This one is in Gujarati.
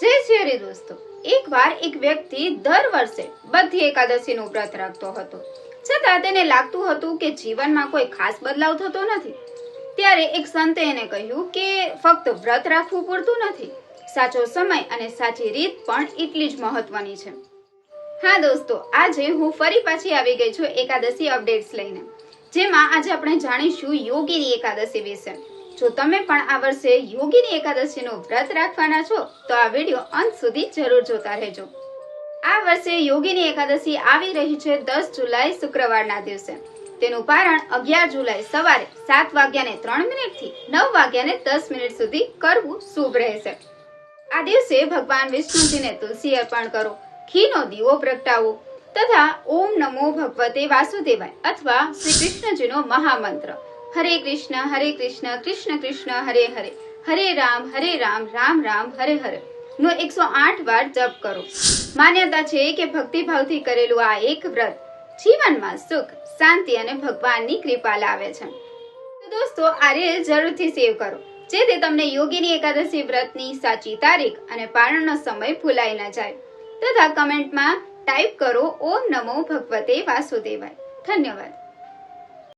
જય શ્રી હરિ દોસ્તો, એકવાર એક વ્યક્તિ દર વર્ષે બધી એકાદશીનું વ્રત રાખતો હતો, છતાં તેને લાગતું હતું કે જીવનમાં કોઈ ખાસ બદલાવ થતો નથી. ત્યારે એક સંતે એને કહ્યું કે ફક્ત વ્રત રાખવું પૂરતું નથી, સાચો સમય અને સાચી રીત પણ એટલી જ મહત્વની છે. હા દોસ્તો, આજે હું ફરી પાછી આવી ગઈ છું એકાદશી અપડેટ્સ લઈને, જેમાં આજે આપણે જાણીશું યોગીની એકાદશી વિશે. જો તમે પણ આ વર્ષે યોગીની એકાદશીનું વ્રત રાખવાના છો તો આ વિડીયો અંત સુધી જરૂર જોતા રહેજો. આ વર્ષે યોગીની એકાદશી આવી રહી છે 10 જુલાઈ શુક્રવારના દિવસે. તેનું પારણ 11 જુલાઈ સવારે 7:03 થી 9:10 સુધી કરવું શુભ રહેશે. આ દિવસે ભગવાન વિષ્ણુજીને તુલસી અર્પણ કરો, ઘીનો દીવો પ્રગટાવો તથા ઓમ નમો ભગવતે વાસુદેવાય અથવા શ્રી કૃષ્ણજીનો મહામંત્ર હરે કૃષ્ણ કૃષ્ણ કૃષ્ણ હરે હરે, હરે રામ રામ રામ હરે હરે નો 108 વાર જપ કરો. માન્યતા છે કે ભક્તિભાવથી કરેલું આ એક વ્રત જીવનમાં સુખ, શાંતિ અને ભગવાનની કૃપા લાવે છે. તો દોસ્તો, આ રીલ જરૂરથી સેવ કરો, જેથી તમને યોગીની એકાદશી વ્રતની સાચી તારીખ અને પારણનો સમય ભૂલાઈ ન જાય. તથા કમેન્ટમાં ટાઈપ કરો ઓમ નમો ભગવતે વાસુદેવાય. ધન્યવાદ.